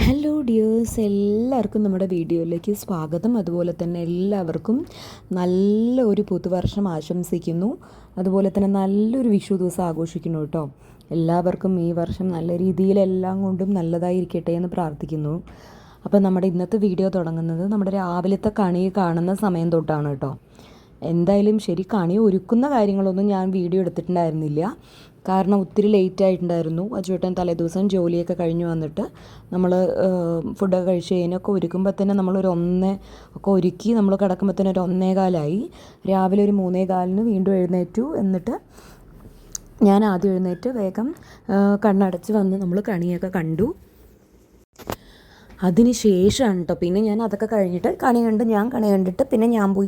Hello dears, എല്ലാവർക്കും നമ്മുടെ വീഡിയോയിലേക്ക് സ്വാഗതം. അതുപോലെ തന്നെ എല്ലാവർക്കും നല്ല ഒരു പുതുവർഷം ആശംസിക്കുന്നു. അതുപോലെ തന്നെ നല്ലൊരു വിഷു ദിവസം ആഘോഷിക്കുന്നു കേട്ടോ. എല്ലാവർക്കും ഈ വർഷം നല്ല രീതിയിൽ എല്ലാം കൊണ്ടും നല്ലതായിരിക്കട്ടെ എന്ന് പ്രാർത്ഥിക്കുന്നു. അപ്പോൾ നമ്മുടെ ഇന്നത്തെ വീഡിയോ തുടങ്ങുന്നത് നമ്മുടെ രാവിലത്തെ കണി കാണുന്ന സമയം തൊട്ടാണ് കേട്ടോ. എന്തായാലും ശരി, കണി ഒരുക്കുന്ന കാര്യങ്ങളൊന്നും ഞാൻ വീഡിയോ എടുത്തിട്ടുണ്ടായിരുന്നില്ല. കാരണം ഒത്തിരി ലേറ്റ് ആയിട്ടുണ്ടായിരുന്നു. അജുവേട്ടൻ തലേദിവസം ജോലിയൊക്കെ കഴിഞ്ഞ് വന്നിട്ട് നമ്മൾ ഫുഡൊക്കെ കഴിച്ച് കഴിഞ്ഞൊക്കെ ഒരുക്കുമ്പോൾ തന്നെ നമ്മളൊരു ഒക്കെ ഒരുക്കി നമ്മൾ കിടക്കുമ്പോൾ തന്നെ ഒരു 1:15 രാവിലെ ഒരു 3:15 വീണ്ടും എഴുന്നേറ്റു. എന്നിട്ട് ഞാൻ ആദ്യം എഴുന്നേറ്റ് വേഗം കണ്ണടച്ച് വന്ന് നമ്മൾ കണിയൊക്കെ കണ്ടു. അതിന് ശേഷമാണ് കേട്ടോ പിന്നെ ഞാൻ അതൊക്കെ കഴിഞ്ഞിട്ട് കണി കണ്ടിട്ട് പിന്നെ ഞാൻ പോയി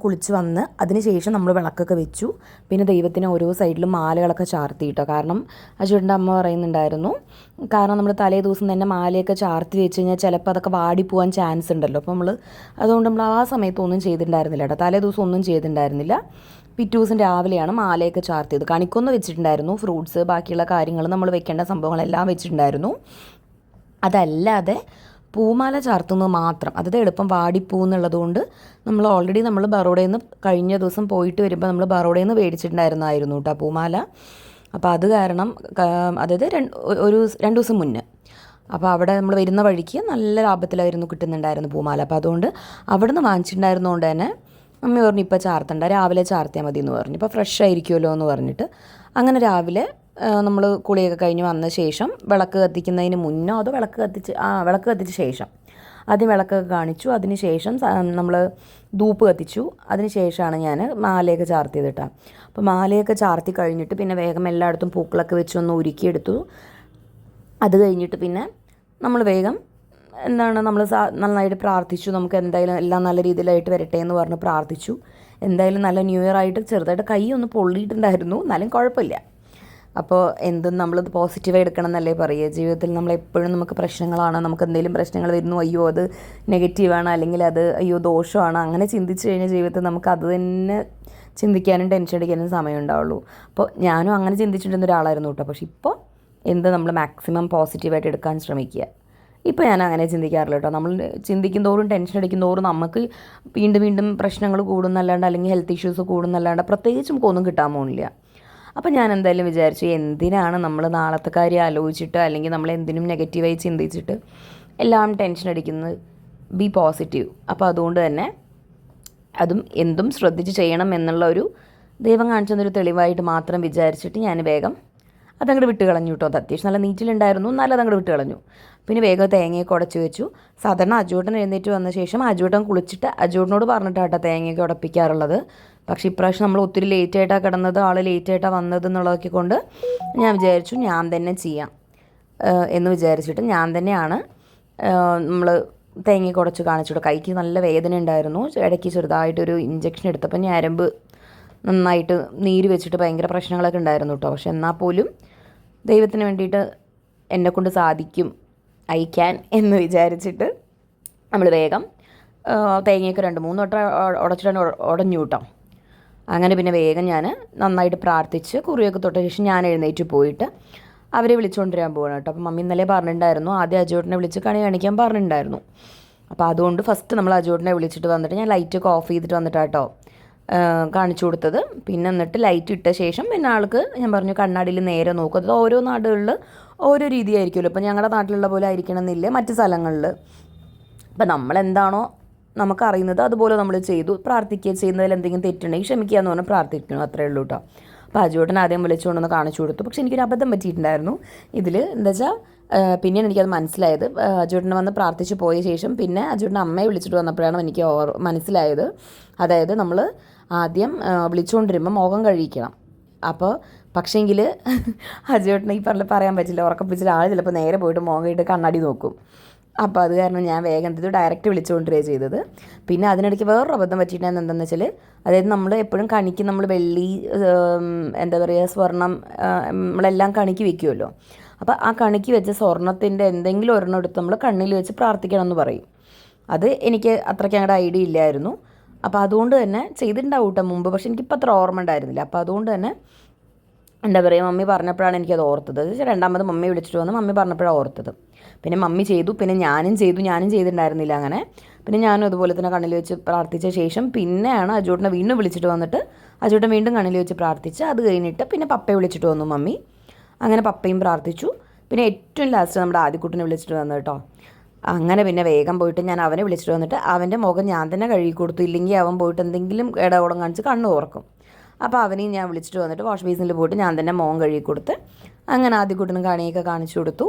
കുളിച്ച് വന്ന് അതിന് ശേഷം നമ്മൾ വിളക്കൊക്കെ വെച്ചു. പിന്നെ ദൈവത്തിന് ഓരോ സൈഡിലും മാലകളൊക്കെ ചാർത്തി കേട്ടോ. കാരണം അജുവേട്ടൻ്റെ അമ്മ പറയുന്നുണ്ടായിരുന്നു, കാരണം നമ്മൾ തലേ ദിവസം തന്നെ മാലയൊക്കെ ചാർത്തി വെച്ച് കഴിഞ്ഞാൽ ചിലപ്പോൾ അതൊക്കെ വാടിപ്പോവാൻ ചാൻസ് ഉണ്ടല്ലോ. അപ്പോൾ അതുകൊണ്ട് നമ്മൾ ആ സമയത്ത് ഒന്നും ചെയ്തിട്ടുണ്ടായിരുന്നില്ല കേട്ടോ. തലേ ദിവസം ഒന്നും ചെയ്തിട്ടുണ്ടായിരുന്നില്ല. പിറ്റേ ദിവസം രാവിലെയാണ് മാലയൊക്കെ ചാർത്തിയത്. കണിക്കൊന്ന് വെച്ചിട്ടുണ്ടായിരുന്നു, ഫ്രൂട്ട്സ് ബാക്കിയുള്ള കാര്യങ്ങൾ നമ്മൾ വെക്കേണ്ട സംഭവങ്ങളെല്ലാം വെച്ചിട്ടുണ്ടായിരുന്നു. അതല്ലാതെ പൂമാല ചാർത്തുന്നത് മാത്രം, അതായത് എളുപ്പം വാടിപ്പൂന്നുള്ളതുകൊണ്ട് നമ്മൾ ഓൾറെഡി ബറോഡയിൽ നിന്ന് കഴിഞ്ഞ ദിവസം പോയിട്ട് വരുമ്പോൾ നമ്മൾ ബറോഡയിൽ നിന്ന് മേടിച്ചിട്ടുണ്ടായിരുന്നു കേട്ടോ പൂമാല. അപ്പോൾ അത് കാരണം അതായത് ഒരു 2 ദിവസം മുന്നേ, അപ്പോൾ അവിടെ നമ്മൾ വരുന്ന വഴിക്ക് നല്ല ലാഭത്തിലായിരുന്നു കിട്ടുന്നുണ്ടായിരുന്നു പൂമാല. അപ്പോൾ അതുകൊണ്ട് അവിടെ നിന്ന് വാങ്ങിച്ചിട്ടുണ്ടായിരുന്നതുകൊണ്ട് തന്നെ മമ്മി പറഞ്ഞു ഇപ്പോൾ ചാർത്തണ്ട, രാവിലെ ചാർത്തിയാൽ മതി എന്ന് പറഞ്ഞു. ഇപ്പോൾ ഫ്രഷ് ആയിരിക്കുമല്ലോ എന്ന് പറഞ്ഞിട്ട് അങ്ങനെ രാവിലെ നമ്മൾ കുളിയൊക്കെ കഴിഞ്ഞ് വന്ന ശേഷം വിളക്ക് കത്തിക്കുന്നതിന് മുന്നോ അതോ വിളക്ക് കത്തിച്ച ശേഷം ആദ്യം വിളക്കൊക്കെ കാണിച്ചു. അതിന് ശേഷം നമ്മൾ ധൂപ്പ് കത്തിച്ചു. അതിന് ശേഷമാണ് ഞാൻ മാലയൊക്കെ ചാർത്തിയത് കേട്ടോ. അപ്പോൾ മാലയൊക്കെ ചാർത്തി കഴിഞ്ഞിട്ട് പിന്നെ വേഗം എല്ലായിടത്തും പൂക്കളൊക്കെ വെച്ച് ഒന്ന് ഒരുക്കിയെടുത്തു. അത് കഴിഞ്ഞിട്ട് പിന്നെ നമ്മൾ വേഗം നമ്മൾ നന്നായിട്ട് പ്രാർത്ഥിച്ചു. നമുക്ക് എന്തായാലും എല്ലാം നല്ല രീതിയിലായിട്ട് വരട്ടെ എന്ന് പറഞ്ഞ് പ്രാർത്ഥിച്ചു. എന്തായാലും നല്ല ന്യൂ ഇയർ ആയിട്ട് ചെറുതായിട്ട് കൈ ഒന്ന് പൊള്ളിയിട്ടുണ്ടായിരുന്നു, എന്നാലും കുഴപ്പമില്ല. അപ്പോൾ എന്തും നമ്മളത് പോസിറ്റീവായി എടുക്കണം എന്നല്ലേ പറയുക. ജീവിതത്തിൽ നമ്മളെപ്പോഴും നമുക്ക് പ്രശ്നങ്ങളാണ്, നമുക്ക് എന്തെങ്കിലും പ്രശ്നങ്ങൾ വരുന്നു, അയ്യോ അത് നെഗറ്റീവാണ്, അല്ലെങ്കിൽ അത് അയ്യോ ദോഷമാണ്, അങ്ങനെ ചിന്തിച്ച് കഴിഞ്ഞാൽ ജീവിതത്തിൽ നമുക്ക് അത് തന്നെ ചിന്തിക്കാനും ടെൻഷൻ അടിക്കാനും സമയം ഉണ്ടാവുള്ളൂ. അപ്പോൾ ഞാനും അങ്ങനെ ചിന്തിച്ചിട്ടുന്ന ഒരാളായിരുന്നു കേട്ടോ. പക്ഷെ ഇപ്പോൾ നമ്മൾ മാക്സിമം പോസിറ്റീവായിട്ട് എടുക്കാൻ ശ്രമിക്കുക. ഇപ്പോൾ ഞാൻ അങ്ങനെ ചിന്തിക്കാറില്ല കേട്ടോ. നമ്മൾ ചിന്തിക്കും തോറും ടെൻഷൻ അടിക്കും തോറും നമുക്ക് വീണ്ടും വീണ്ടും പ്രശ്നങ്ങൾ കൂടുന്നല്ലാണ്ട്, അല്ലെങ്കിൽ ഹെൽത്ത് ഇഷ്യൂസ് കൂടുന്നല്ലാണ്ട് പ്രത്യേകിച്ച് നമുക്കൊന്നും കിട്ടാൻ പോകുന്നില്ല. അപ്പോൾ ഞാൻ എന്തായാലും വിചാരിച്ചു, എന്തിനാണ് നമ്മൾ നാളത്തെ കാര്യം ആലോചിച്ചിട്ട്, അല്ലെങ്കിൽ നമ്മൾ എന്തിനും നെഗറ്റീവായി ചിന്തിച്ചിട്ട് എല്ലാം ടെൻഷൻ അടിക്കുന്നത്. B positive. അപ്പോൾ അതുകൊണ്ട് തന്നെ എന്തും ശ്രദ്ധിച്ച് ചെയ്യണം എന്നുള്ള ഒരു ദൈവം കാണിച്ചെന്നൊരു തെളിവായിട്ട് മാത്രം വിചാരിച്ചിട്ട് ഞാൻ വേഗം അതങ്ങോട്ട് വിട്ട് കളഞ്ഞു കേട്ടോ. അത് അത്യാവശ്യം നല്ല നീറ്റിലുണ്ടായിരുന്നു, നല്ലതങ്ങോട്ട് വിട്ട് കളഞ്ഞു. പിന്നെ വേഗം തേങ്ങയൊക്കെ ഉടച്ച് വെച്ചു. സാധാരണ അജുവേട്ടൻ എഴുന്നേറ്റ് വന്ന ശേഷം അജുവേട്ടൻ കുളിച്ചിട്ട് അജുവേട്ടനോട് പറഞ്ഞിട്ടാട്ടോ തേങ്ങയൊക്കെ ഉടപ്പിക്കാറുള്ളത്. പക്ഷേ ഇപ്രാവശ്യം നമ്മൾ ഒത്തിരി ലേറ്റായിട്ടാണ് കിടന്നത്, ആൾ ലേറ്റായിട്ടാണ് വന്നത് എന്നുള്ളതൊക്കെ കൊണ്ട് ഞാൻ വിചാരിച്ചു ഞാൻ തന്നെ ചെയ്യാം എന്ന് വിചാരിച്ചിട്ട് ഞാൻ തന്നെയാണ് നമ്മൾ തേങ്ങയൊക്കെ ഉടച്ച് കാണിച്ചിട്ട്. കൈക്ക് നല്ല വേദന ഉണ്ടായിരുന്നു. ഇടയ്ക്ക് ചെറുതായിട്ടൊരു ഇഞ്ചക്ഷൻ എടുത്തപ്പോൾ ഞരമ്പ് നന്നായിട്ട് നീര് വെച്ചിട്ട് ഭയങ്കര പ്രശ്നങ്ങളൊക്കെ ഉണ്ടായിരുന്നു കേട്ടോ. പക്ഷെ എന്നാൽ പോലും ദൈവത്തിന് വേണ്ടിയിട്ട് എന്നെക്കൊണ്ട് സാധിക്കും, ഐ ക്യാൻ എന്ന് വിചാരിച്ചിട്ട് നമ്മൾ വേഗം തേങ്ങയൊക്കെ 2-3 വട്ടം ഉടച്ചിട്ട് ഉടഞ്ഞു കേട്ടോ. അങ്ങനെ പിന്നെ വേഗം ഞാൻ നന്നായിട്ട് പ്രാർത്ഥിച്ച് കുറിയൊക്കെ തൊട്ട ശേഷം ഞാൻ എഴുന്നേറ്റ് പോയിട്ട് അവരെ വിളിച്ചുകൊണ്ടിരാൻ പോകണം കേട്ടോ. അപ്പോൾ മമ്മി ഇന്നലെ പറഞ്ഞിട്ടുണ്ടായിരുന്നു, ആദ്യം അജുവേട്ടനെ വിളിച്ച് കണി കാണിക്കാൻ പറഞ്ഞിട്ടുണ്ടായിരുന്നു. അപ്പോൾ അതുകൊണ്ട് ഫസ്റ്റ് നമ്മൾ അജുവേട്ടനെ വിളിച്ചിട്ട് വന്നിട്ട് ഞാൻ ലൈറ്റൊക്കെ ഓഫ് ചെയ്തിട്ട് വന്നിട്ടാട്ടോ കാണിച്ചു കൊടുത്തത്. പിന്നെ എന്നിട്ട് ലൈറ്റ് ഇട്ട ശേഷം പിന്നെ ആൾക്ക് ഞാൻ പറഞ്ഞു കണ്ണാടിയിൽ നേരെ നോക്കും. അത് ഓരോ നാടുകളിൽ ഓരോ രീതിയായിരിക്കുമല്ലോ. ഇപ്പോൾ ഞങ്ങളുടെ നാട്ടിലുള്ള പോലെ ആയിരിക്കണം എന്നില്ല മറ്റ് സ്ഥലങ്ങളിൽ. അപ്പോൾ നമ്മളെന്താണോ നമുക്കറിയുന്നത് അതുപോലെ നമ്മൾ ചെയ്തു. പ്രാർത്ഥിക്കുക, ചെയ്യുന്നതിൽ എന്തെങ്കിലും തെറ്റുണ്ടെങ്കിൽ ക്ഷമിക്കുക എന്ന് പറഞ്ഞാൽ പ്രാർത്ഥിക്കണം, അത്രയേ ഉള്ളൂ കേട്ടോ. അപ്പോൾ അജുവേട്ടൻ ആദ്യം വിളിച്ചുകൊണ്ടൊന്ന് കാണിച്ചു കൊടുത്തു. പക്ഷേ എനിക്കൊരു അബദ്ധം പറ്റിയിട്ടുണ്ടായിരുന്നു ഇതിൽ. എന്താ വെച്ചാൽ പിന്നെയാണ് എനിക്കത് മനസ്സിലായത്. അജുവേട്ടനെ വന്ന് പ്രാർത്ഥിച്ച് പോയ ശേഷം പിന്നെ അജുവേട്ടൻ്റെ അമ്മയെ വിളിച്ചിട്ട് വന്നപ്പോഴാണ് എനിക്ക് മനസ്സിലായത്. അതായത് നമ്മൾ ആദ്യം വിളിച്ചുകൊണ്ടിരുമ്പോൾ മുഖം കഴിക്കണം. അപ്പോൾ പക്ഷേങ്കിൽ അജുവേട്ടനെ ഈ പറയാൻ പറ്റില്ല, ഉറക്കപ്പിച്ചിട്ട് ആൾ ചിലപ്പോൾ നേരെ പോയിട്ട് മുഖം കഴിയിട്ട് കണ്ണാടി നോക്കും. അപ്പോൾ അത് കാരണം ഞാൻ വേഗം ഡയറക്റ്റ് വിളിച്ചുകൊണ്ടിരിക്കുകയാണ് ചെയ്തത്. പിന്നെ അതിനിടയ്ക്ക് വേറൊരു അബദ്ധം പറ്റിയിട്ടാണ് എന്താണെന്ന് വെച്ചാൽ, അതായത് നമ്മൾ എപ്പോഴും കണിക്ക് നമ്മൾ വെള്ളി, എന്താ പറയുക, സ്വർണം നമ്മളെല്ലാം കണിക്ക് വെക്കുമല്ലോ. അപ്പോൾ ആ കണിക്ക് വെച്ച സ്വർണത്തിൻ്റെ എന്തെങ്കിലും ഒരെണ്ണം എടുത്ത് നമ്മൾ കണ്ണിൽ വെച്ച് പ്രാർത്ഥിക്കണം എന്ന് പറയും. അത് എനിക്ക് അത്രയ്ക്ക് അങ്ങോട്ട് ഐഡിയ ഇല്ലായിരുന്നു. അപ്പോൾ അതുകൊണ്ട് തന്നെ ചെയ്തിട്ടുണ്ടാവും കേട്ടോ മുമ്പ്, പക്ഷെ എനിക്കിപ്പോൾ അത്ര ഓർമ്മ ഉണ്ടായിരുന്നില്ല. അപ്പോൾ അതുകൊണ്ട് തന്നെ എന്താ പറയുക, മമ്മി പറഞ്ഞപ്പോഴാണ് എനിക്കത് ഓർത്തത്. രണ്ടാമത് മമ്മി വിളിച്ചിട്ട് വന്ന് മമ്മി പറഞ്ഞപ്പോഴാണ് ഓർത്തത്. പിന്നെ മമ്മി ചെയ്തു, പിന്നെ ഞാനും ചെയ്തിട്ടുണ്ടായിരുന്നില്ല അങ്ങനെ. പിന്നെ ഞാനും അതുപോലെ തന്നെ കണ്ണിൽ വെച്ച് പ്രാർത്ഥിച്ച ശേഷം പിന്നെയാണ് അജൂട്ടനെ വീണ്ടും വിളിച്ചിട്ട് വന്നിട്ട് അജൂട്ടൻ വീണ്ടും കണ്ണിൽ വെച്ച് പ്രാർത്ഥിച്ച് അത് കഴിഞ്ഞിട്ട് പിന്നെ പപ്പയെ വിളിച്ചിട്ട് വന്നു മമ്മി. അങ്ങനെ പപ്പയും പ്രാർത്ഥിച്ചു. പിന്നെ ഏറ്റവും ലാസ്റ്റ് നമ്മുടെ ആദ്യക്കുട്ടനെ വിളിച്ചിട്ട് വന്നു കേട്ടോ. അങ്ങനെ പിന്നെ വേഗം പോയിട്ട് ഞാൻ അവനെ വിളിച്ചിട്ട് വന്നിട്ട് അവൻ്റെ മുഖം ഞാൻ തന്നെ കഴുകി കൊടുത്തു. ഇല്ലെങ്കിൽ അവൻ പോയിട്ട് എന്തെങ്കിലും ഇടകുളം കാണിച്ച് കണ്ണ് തുറക്കും. അപ്പോൾ അവനെയും ഞാൻ വിളിച്ചിട്ട് വന്നിട്ട് വാഷ് ബേസിനിൽ പോയിട്ട് ഞാൻ തന്നെ മുഖം കഴുകി കൊടുത്ത് അങ്ങനെ ആദ്യക്കുട്ടനും കണിയൊക്കെ കാണിച്ചു കൊടുത്തു.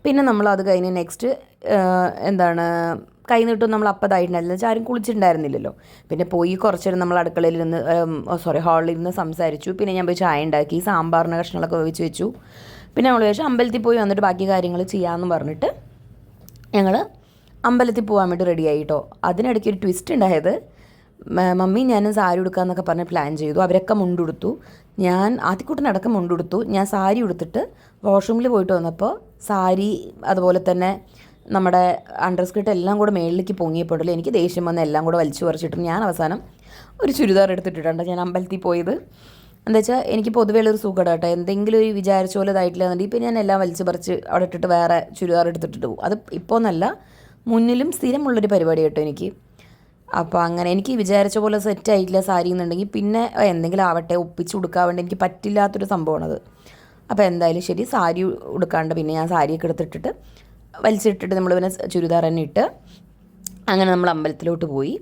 പിന്നെ നമ്മൾ അത് കഴിഞ്ഞ് നെക്സ്റ്റ് കൈ നീട്ടും നമ്മൾ അപ്പതായിട്ടുണ്ടായിരുന്നില്ല, വെച്ചാൽ ആരും കുളിച്ചിട്ടുണ്ടായിരുന്നില്ലല്ലോ. പിന്നെ പോയി കുറച്ചേരം നമ്മൾ അടുക്കളയിൽ നിന്ന് ഹാളിൽ നിന്ന് സംസാരിച്ചു. പിന്നെ ഞാൻ പോയി ചായ ഉണ്ടാക്കി, സാമ്പാറിന് കഷ്ണങ്ങളൊക്കെ വേവിച്ച് വെച്ചു. പിന്നെ നമ്മൾ വിചാരിച്ചു അമ്പലത്തിൽ പോയി വന്നിട്ട് ബാക്കി കാര്യങ്ങൾ ചെയ്യാമെന്ന് പറഞ്ഞിട്ട് ഞങ്ങൾ അമ്പലത്തിൽ പോകാൻ വേണ്ടി റെഡിയായി കേട്ടോ. അതിനിടയ്ക്ക് ഒരു ട്വിസ്റ്റ് ഉണ്ടായത്, മമ്മി ഞാനും സാരി ഉടുക്കാമെന്നൊക്കെ പറഞ്ഞ് പ്ലാൻ ചെയ്തു. അവരൊക്കെ മുണ്ടുടുത്തു, ഞാൻ ആദ്യക്കൂട്ടിനടക്കം മുണ്ടുടുത്തു. ഞാൻ സാരി ഉടുത്തിട്ട് വാഷ്റൂമിൽ പോയിട്ട് വന്നപ്പോൾ സാരി അതുപോലെ തന്നെ നമ്മുടെ അണ്ടർ സ്കേർട്ട് എല്ലാം കൂടെ മേളിലേക്ക് പൊങ്ങിയപ്പോഴല്ലോ എനിക്ക് ദേഷ്യം വന്ന് എല്ലാം കൂടെ വലിച്ചു പറിച്ചിട്ടും ഞാൻ അവസാനം ഒരു ചുരിദാർ എടുത്തിട്ടിട്ടുണ്ട് ഞാൻ അമ്പലത്തിൽ പോയത്. എന്താ വെച്ചാൽ എനിക്ക് പൊതുവേ ഉള്ളൊരു സുഖം കേട്ടോ, എന്തെങ്കിലും ഒരു വിചാരിച്ച പോലെ ഇതായിട്ടില്ലെന്നുണ്ടെങ്കിൽ ഇപ്പം ഞാൻ എല്ലാം വലിച്ചു പറിച്ച് അവിടെ ഇട്ടിട്ട് വേറെ ചുരിദാർ എടുത്തിട്ട് പോകും. അത് ഇപ്പോൾ എന്നല്ല, മുന്നിലും സ്ഥിരമുള്ളൊരു പരിപാടി കേട്ടോ എനിക്ക്. അപ്പോൾ അങ്ങനെ എനിക്ക് വിചാരിച്ച പോലെ സെറ്റ് ആയിട്ടില്ല സാരി എന്നുണ്ടെങ്കിൽ പിന്നെ എന്തെങ്കിലും ആവട്ടെ ഒപ്പിച്ച് കൊടുക്കാൻ വേണ്ടി എനിക്ക് പറ്റില്ലാത്തൊരു സംഭവമാണത്. അപ്പോൾ എന്തായാലും ശരി, സാരി ഉടുക്കാണ്ട് പിന്നെ ഞാൻ സാരിയൊക്കെ എടുത്തിട്ടിട്ട് വലിച്ചിട്ടിട്ട് നമ്മൾ പിന്നെ ചുരിദാർ തന്നെ ഇട്ട് അങ്ങനെ നമ്മൾ അമ്പലത്തിലോട്ട് പോയി.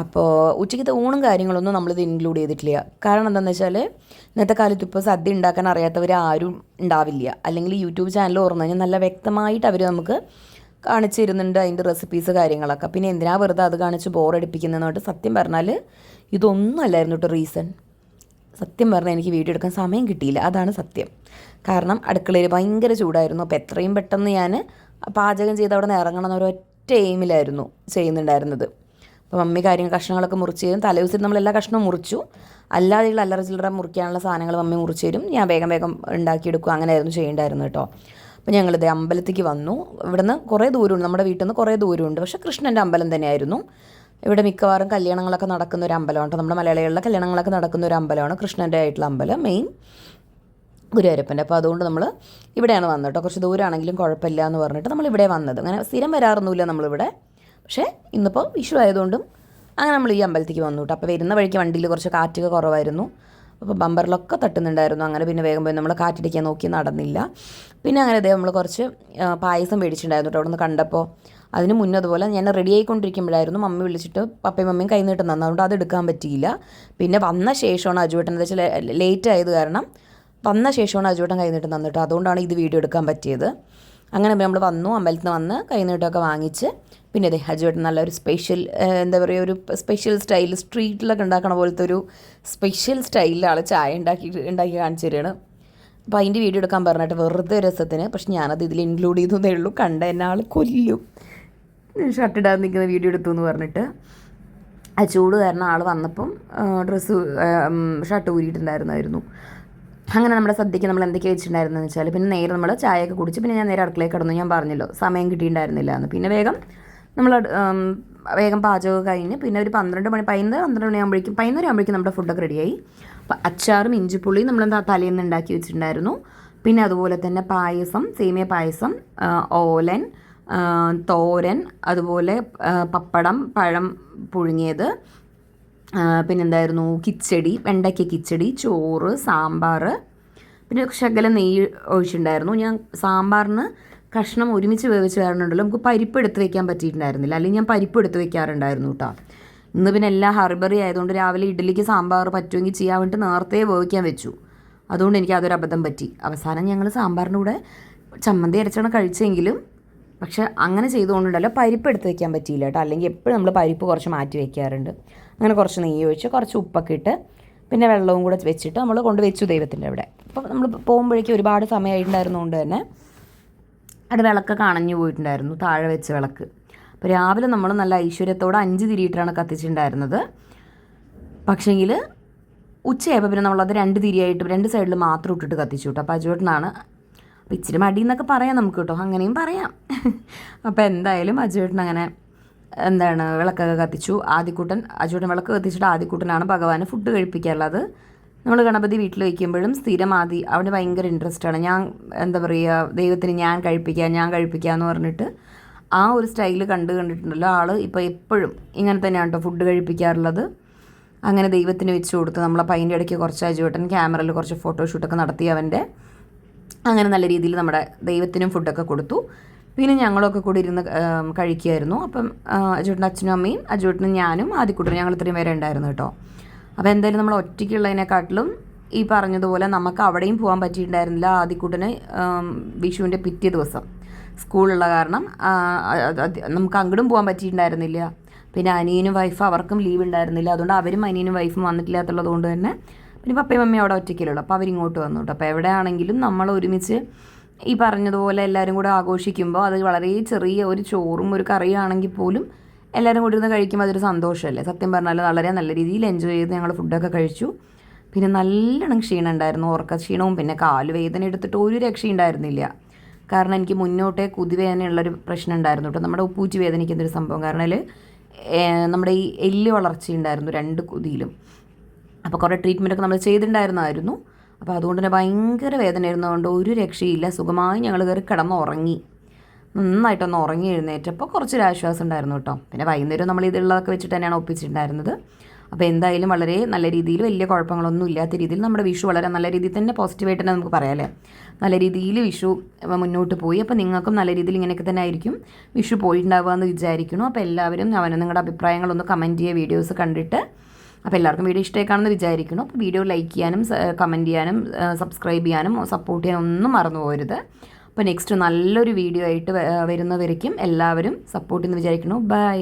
അപ്പോൾ ഉച്ചയ്ക്കത്തെ ഊണും കാര്യങ്ങളൊന്നും നമ്മളിത് ഇൻക്ലൂഡ് ചെയ്തിട്ടില്ല. കാരണം എന്താണെന്ന് വെച്ചാൽ ഇന്നത്തെ കാലത്ത് ഇപ്പോൾ സദ്യ ഉണ്ടാക്കാൻ അറിയാത്തവർ ആരും ഉണ്ടാവില്ല. അല്ലെങ്കിൽ യൂട്യൂബ് ചാനൽ തുറന്നു കഴിഞ്ഞാൽ നല്ല വ്യക്തമായിട്ട് അവർ നമുക്ക് കാണിച്ചു തരുന്നുണ്ട് അതിൻ്റെ റെസിപ്പീസ് കാര്യങ്ങളൊക്കെ. പിന്നെ എന്തിനാ വെറുതെ അത് കാണിച്ച് ബോറടിപ്പിക്കുന്നതെന്ന് സത്യം പറഞ്ഞാൽ ഇതൊന്നും അല്ലായിരുന്നു കേട്ടോ റീസൺ. സത്യം പറഞ്ഞാൽ എനിക്ക് വീഡിയോ എടുക്കാൻ സമയം കിട്ടിയില്ല, അതാണ് സത്യം. കാരണം അടുക്കളയിൽ ഭയങ്കര ചൂടായിരുന്നു. അപ്പോൾ എത്രയും പെട്ടെന്ന് ഞാൻ പാചകം ചെയ്ത് അവിടെ നിന്ന് ഇറങ്ങണം എന്നൊരൊറ്റ എയിമിലായിരുന്നു ചെയ്യുന്നുണ്ടായിരുന്നത്. അപ്പോൾ മമ്മി കഷ്ണങ്ങളൊക്കെ മുറിച്ച് തരും. തലേദിവസം നമ്മളെല്ലാ കഷ്ണവും മുറിച്ചു. അല്ലാതെയുള്ള അല്ലറ ചില്ലറ മുറിക്കാനുള്ള സാധനങ്ങൾ മമ്മി മുറിച്ച് തരും, ഞാൻ വേഗം ഉണ്ടാക്കിയെടുക്കും. അങ്ങനെയായിരുന്നു ചെയ്യേണ്ടായിരുന്നു കേട്ടോ. അപ്പോൾ ഞങ്ങളിത് അമ്പലത്തേക്ക് വന്നു. ഇവിടുന്ന് കുറേ ദൂരമുണ്ട്, നമ്മുടെ വീട്ടിൽ നിന്ന് കുറേ ദൂരമുണ്ട്. പക്ഷേ കൃഷ്ണൻ്റെ അമ്പലം തന്നെയായിരുന്നു. ഇവിടെ മിക്കവാറും കല്യാണങ്ങളൊക്കെ നടക്കുന്ന ഒരു അമ്പലമാണ് കേട്ടോ. നമ്മുടെ മലയാളികളുടെ കല്യാണങ്ങളൊക്കെ നടക്കുന്ന ഒരു അമ്പലമാണ് കൃഷ്ണൻ്റെ ആയിട്ടുള്ള അമ്പലം, മെയിൻ ഗുരുവായൂരപ്പൻ്റെ. അപ്പോൾ അതുകൊണ്ട് നമ്മൾ ഇവിടെയാണ് വന്നത് കേട്ടോ. കുറച്ച് ദൂരമാണെങ്കിലും കുഴപ്പമില്ല എന്ന് പറഞ്ഞിട്ട് നമ്മളിവിടെ വന്നത്. അങ്ങനെ സ്ഥിരം വരാറൊന്നുമില്ല നമ്മളിവിടെ, പക്ഷേ ഇന്നിപ്പോൾ വിഷു ആയതുകൊണ്ടും അങ്ങനെ നമ്മൾ ഈ അമ്പലത്തേക്ക് വന്നു കേട്ടോ. അപ്പോൾ വരുന്ന വഴിക്ക് വണ്ടിയിൽ കുറച്ച് കാറ്റൊക്കെ കുറവായിരുന്നു, അപ്പോൾ ബമ്പറിലൊക്കെ തട്ടുന്നുണ്ടായിരുന്നു. അങ്ങനെ പിന്നെ വേഗം പോയി നമ്മൾ കാറ്റടിക്കാൻ നോക്കി നടന്നില്ല. പിന്നെ അങ്ങനെ നമ്മൾ കുറച്ച് പായസം മേടിച്ചിട്ടുണ്ടായിരുന്നു കേട്ടോ അവിടെ നിന്ന് കണ്ടപ്പോൾ. അതിന് മുന്നേ അതുപോലെ ഞാൻ റെഡി ആയിക്കൊണ്ടിരിക്കുമ്പോഴായിരുന്നു മമ്മി വിളിച്ചിട്ട് പപ്പയും മമ്മിയും കൈ നീട്ടം തന്നു. അതുകൊണ്ട് അത് എടുക്കാൻ പറ്റിയില്ല. പിന്നെ വന്ന ശേഷമാണ് അജുവേട്ടൻ, എന്താ വെച്ചാൽ ലേറ്റ് ആയത് കാരണം വന്ന ശേഷമാണ് അജുവേട്ടൻ കൈ നീട്ടം തന്നിട്ട്, അതുകൊണ്ടാണ് ഇത് വീഡിയോ എടുക്കാൻ പറ്റിയത്. അങ്ങനെ നമ്മൾ വന്നു, അമ്പലത്തിൽ നിന്ന് വന്ന് കൈ നീട്ടമൊക്കെ വാങ്ങിച്ച് പിന്നെ അതെ അജുവേട്ടൻ നല്ലൊരു സ്പെഷ്യൽ എന്താ പറയുക ഒരു സ്പെഷ്യൽ സ്റ്റൈൽ സ്ട്രീറ്റിലൊക്കെ ഉണ്ടാക്കണ പോലത്തെ ഒരു സ്പെഷ്യൽ സ്റ്റൈലിൽ ആൾ ചായ ഉണ്ടാക്കി കാണിച്ചു തരികയാണ്. അപ്പോൾ അതിൻ്റെ വീഡിയോ എടുക്കാൻ പറഞ്ഞിട്ട് വെറുതെ രസത്തിന്, പക്ഷെ ഞാനത് ഇതിൽ ഇൻക്ലൂഡ് ചെയ്തതേ ഉള്ളൂ. കണ്ട എന്നെ ആൾ കൊല്ലും, ഷർട്ട് ഇടാതെ നിൽക്കുന്ന വീഡിയോ എടുത്തു എന്ന് പറഞ്ഞിട്ട്. ആ ചൂട് കാരണം ആൾ വന്നപ്പം ഷർട്ട് ഊരിയിട്ടുണ്ടായിരുന്നായിരുന്നു. അങ്ങനെ നമ്മുടെ സദ്യക്ക് നമ്മൾ എന്തൊക്കെ വെച്ചിട്ടുണ്ടായിരുന്നെന്ന് വെച്ചാൽ പിന്നെ നേരെ നമ്മൾ ചായയൊക്കെ കുടിച്ച് പിന്നെ ഞാൻ നേരെ അടുക്കളയിൽ കിടന്നു. ഞാൻ പറഞ്ഞല്ലോ സമയം കിട്ടിയിട്ടുണ്ടായിരുന്നില്ല എന്ന്. പിന്നെ വേഗം പാചകം കഴിഞ്ഞ് പിന്നെ ഒരു 12 മണിയാകുമ്പോഴേക്കും 11 ആകുമ്പോഴേക്കും നമ്മുടെ ഫുഡൊക്കെ റെഡിയായി. അപ്പോൾ അച്ചാറും ഇഞ്ചിപ്പുളിയും നമ്മൾ തലേന്ന് ഉണ്ടാക്കി വെച്ചിട്ടുണ്ടായിരുന്നു. പിന്നെ അതുപോലെ തന്നെ പായസം, സേമിയ പായസം, ഓലൻ, തോരൻ, അതുപോലെ പപ്പടം, പഴം പുഴുങ്ങിയത്, പിന്നെന്തായിരുന്നു കിച്ചടി, വെണ്ടയ്ക്ക കിച്ചടി, ചോറ്, സാമ്പാർ, പിന്നെ ശകലം നെയ്യ് ഒഴിച്ചിട്ടുണ്ടായിരുന്നു. ഞാൻ സാമ്പാറിന് കഷ്ണം ഒരുമിച്ച് വേവിച്ച് കാരണമുണ്ടല്ലോ നമുക്ക് പരിപ്പ് എടുത്ത് വെക്കാൻ പറ്റിയിട്ടുണ്ടായിരുന്നില്ല, അല്ലെങ്കിൽ ഞാൻ പരിപ്പ് എടുത്ത് വെക്കാറുണ്ടായിരുന്നു കേട്ടോ. ഇന്ന് പിന്നെ എല്ലാം ഹർബറി ആയതുകൊണ്ട് രാവിലെ ഇഡ്ഡലിക്ക് സാമ്പാർ പറ്റുമെങ്കിൽ ചെയ്യാൻ വേണ്ടിയിട്ട് നേരത്തെ വേവിക്കാൻ വെച്ചു. അതുകൊണ്ട് എനിക്ക് അതൊരു അബദ്ധം പറ്റി. അവസാനം ഞങ്ങൾ സാമ്പാറിൻ്റെ കൂടെ ചമ്മന്തി അരച്ചാണ് കഴിച്ചെങ്കിലും പക്ഷേ അങ്ങനെ ചെയ്തുകൊണ്ടുണ്ടല്ലോ പരിപ്പ് എടുത്ത് വെക്കാൻ പറ്റിയില്ല കേട്ടോ. അല്ലെങ്കിൽ എപ്പോഴും നമ്മൾ പരിപ്പ് കുറച്ച് മാറ്റി വയ്ക്കാറുണ്ട്. അങ്ങനെ കുറച്ച് നെയ്യ് ഒഴിച്ച് കുറച്ച് ഉപ്പൊക്കെ ഇട്ട് പിന്നെ വെള്ളവും കൂടെ വെച്ചിട്ട് നമ്മൾ കൊണ്ട് വെച്ചു ദൈവത്തിൻ്റെ അവിടെ. അപ്പോൾ നമ്മൾ പോകുമ്പോഴേക്കും ഒരുപാട് സമയമായിട്ടുണ്ടായിരുന്നതുകൊണ്ട് തന്നെ അവിടെ വിളക്കൊക്കെ അണഞ്ഞു പോയിട്ടുണ്ടായിരുന്നു, താഴെ വെച്ച വിളക്ക്. അപ്പോൾ രാവിലെ നമ്മൾ നല്ല ഐശ്വര്യത്തോടെ 5 തിരിയിട്ടാണ് കത്തിച്ചിട്ടുണ്ടായിരുന്നത്. പക്ഷേങ്കിൽ ഉച്ചയായപ്പോൾ പിന്നെ നമ്മളത് 2 തിരിയായിട്ട് 2 സൈഡിൽ മാത്രം ഇട്ടിട്ട് കത്തിച്ചു കേട്ടോ. അപ്പോൾ അജുവേട്ടനാണ്, അപ്പോൾ ഇച്ചിരി മടി എന്നൊക്കെ പറയാം നമുക്ക് കേട്ടോ, അങ്ങനെയും പറയാം. അപ്പോൾ എന്തായാലും അജുവേട്ടൻ അങ്ങനെ വിളക്കൊക്കെ കത്തിച്ചു. അജുവേട്ടൻ വിളക്ക് കത്തിച്ചിട്ട് ആദ്യക്കൂട്ടനാണ് ഭഗവാന് ഫുഡ് കഴിപ്പിക്കാറുള്ളത്. നമ്മൾ ഗണപതി വീട്ടിൽ വയ്ക്കുമ്പോഴും സ്ഥിരം അവന് ഭയങ്കര ഇൻട്രസ്റ്റാണ്. ഞാൻ എന്താ പറയുക, ദൈവത്തിന് ഞാൻ കഴിപ്പിക്കുക എന്ന് പറഞ്ഞിട്ട് ആ ഒരു സ്റ്റൈൽ കണ്ടിട്ടുണ്ടല്ലോ ആൾ. ഇപ്പോൾ എപ്പോഴും ഇങ്ങനെ തന്നെയാണ് കേട്ടോ ഫുഡ് കഴിപ്പിക്കാറുള്ളത്. അങ്ങനെ ദൈവത്തിന് വെച്ച് കൊടുത്ത് നമ്മളപ്പോൾ അതിൻ്റെ ഇടയ്ക്ക് കുറച്ച് അജുവേട്ടൻ ക്യാമറയിൽ കുറച്ച് ഫോട്ടോഷൂട്ടൊക്കെ നടത്തി അവൻ്റെ. അങ്ങനെ നല്ല രീതിയിൽ നമ്മുടെ ദൈവത്തിനും ഫുഡൊക്കെ കൊടുത്തു. പിന്നെ ഞങ്ങളൊക്കെ കൂടി ഇരുന്ന് കഴിക്കുമായിരുന്നു. അപ്പം അജുവേട്ടൻ്റെ അച്ഛനും അമ്മയും അജുവേട്ടനും ഞാനും ആദ്യക്കൂട്ടരും ഞങ്ങൾ ഇത്രയും പേരെ ഉണ്ടായിരുന്നു കേട്ടോ. അപ്പോൾ എന്തായാലും നമ്മൾ ഒറ്റയ്ക്കുള്ളതിനെക്കാട്ടിലും ഈ പറഞ്ഞതുപോലെ നമുക്ക് അവിടെയും പോകാൻ പറ്റിയിട്ടുണ്ടായിരുന്നില്ല. ആദ്യക്കൂട്ടന് വിഷുവിൻ്റെ പിറ്റേ ദിവസം സ്കൂളുള്ള കാരണം നമുക്ക് അങ്ങോട്ടും പോകാൻ പറ്റിയിട്ടുണ്ടായിരുന്നില്ല. പിന്നെ അനിയനും വൈഫ് അവർക്കും ലീവ് ഉണ്ടായിരുന്നില്ല. അതുകൊണ്ട് അവരും അനിയനും വൈഫും വന്നിട്ടില്ലാത്തുള്ളത് കൊണ്ട് തന്നെ പിന്നെ പപ്പയും മമ്മിയും അവിടെ ഒറ്റയ്ക്കലുള്ളൂ. അപ്പോൾ അവരിങ്ങോട്ട് വന്നു കേട്ടോ. അപ്പോൾ എവിടെയാണെങ്കിലും നമ്മൾ ഒരുമിച്ച് ഈ പറഞ്ഞതുപോലെ എല്ലാവരും കൂടെ ആഘോഷിക്കുമ്പോൾ അത് വളരെ ചെറിയ ഒരു ചോറും ഒരു കറിയാണെങ്കിൽ പോലും എല്ലാവരും കൂടി ഇരുന്ന് കഴിക്കുമ്പോൾ അതൊരു സന്തോഷമല്ലേ. സത്യം പറഞ്ഞാൽ വളരെ നല്ല രീതിയിൽ എൻജോയ് ചെയ്ത് ഞങ്ങൾ ഫുഡൊക്കെ കഴിച്ചു. പിന്നെ നല്ലോണം ക്ഷീണം ഉണ്ടായിരുന്നു, ഉറക്കക്ഷീണവും പിന്നെ കാലുവേദന എടുത്തിട്ട് ഒരു രക്ഷയുണ്ടായിരുന്നില്ല. കാരണം എനിക്ക് മുന്നോട്ടേ കുതിവേദനയുള്ളൊരു പ്രശ്നം ഉണ്ടായിരുന്നു കേട്ടോ. നമ്മുടെ ഉപ്പൂറ്റി വേദനിക്കുന്നൊരു സംഭവം. കാരണം നമ്മുടെ ഈ എല്ല് വളർച്ചയുണ്ടായിരുന്നു 2 കുതിയിലും. അപ്പോൾ കുറേ ട്രീറ്റ്മെൻറ്റൊക്കെ നമ്മൾ ചെയ്തിട്ടുണ്ടായിരുന്നായിരുന്നു. അപ്പോൾ അതുകൊണ്ട് തന്നെ ഭയങ്കര വേദന ഇരുന്നതുകൊണ്ട് ഒരു രക്ഷയില്ല. സുഖമായി ഞങ്ങൾ കയറി കിടന്നുറങ്ങി. നന്നായിട്ടൊന്ന് ഉറങ്ങി എഴുന്നേറ്റപ്പോൾ കുറച്ചൊരു ആശ്വാസം ഉണ്ടായിരുന്നു കേട്ടോ. പിന്നെ വൈകുന്നേരം നമ്മൾ ഇതുള്ളതൊക്കെ വെച്ചിട്ട് തന്നെയാണ് ഒപ്പിച്ചിട്ടുണ്ടായിരുന്നത്. അപ്പോൾ എന്തായാലും വളരെ നല്ല രീതിയിൽ വലിയ കുഴപ്പങ്ങളൊന്നും ഇല്ലാത്ത രീതിയിൽ നമ്മുടെ വിഷു വളരെ നല്ല രീതിയിൽ തന്നെ പോസിറ്റീവായിട്ട് തന്നെ നമുക്ക് പറയാമല്ലേ. നല്ല രീതിയിൽ വിഷു മുന്നോട്ട് പോയി. അപ്പോൾ നിങ്ങൾക്കും നല്ല രീതിയിൽ ഇങ്ങനെയൊക്കെ തന്നെ ആയിരിക്കും വിഷു പോയിട്ടുണ്ടാവുക എന്ന് വിചാരിക്കുന്നു. അപ്പോൾ എല്ലാവരും നിങ്ങളുടെ അഭിപ്രായങ്ങളൊന്ന് കമൻറ്റ് ചെയ്യുക വീഡിയോസ് കണ്ടിട്ട്. അപ്പോൾ എല്ലാവർക്കും വീഡിയോ ഇഷ്ടമായിക്കാണെന്ന് വിചാരിക്കുന്നു. അപ്പോൾ വീഡിയോ ലൈക്ക് ചെയ്യാനും കമൻറ്റ് ചെയ്യാനും സബ്സ്ക്രൈബ് ചെയ്യാനും സപ്പോർട്ട് ചെയ്യാനും ഒന്നും മറന്നു പോകരുത്. അപ്പോൾ നെക്സ്റ്റ് നല്ലൊരു വീഡിയോ ആയിട്ട് വരുന്നവരേക്കും എല്ലാവരും സപ്പോർട്ട് ചെയ്യുന്നു വിചാരിക്കുന്നു. ബൈ.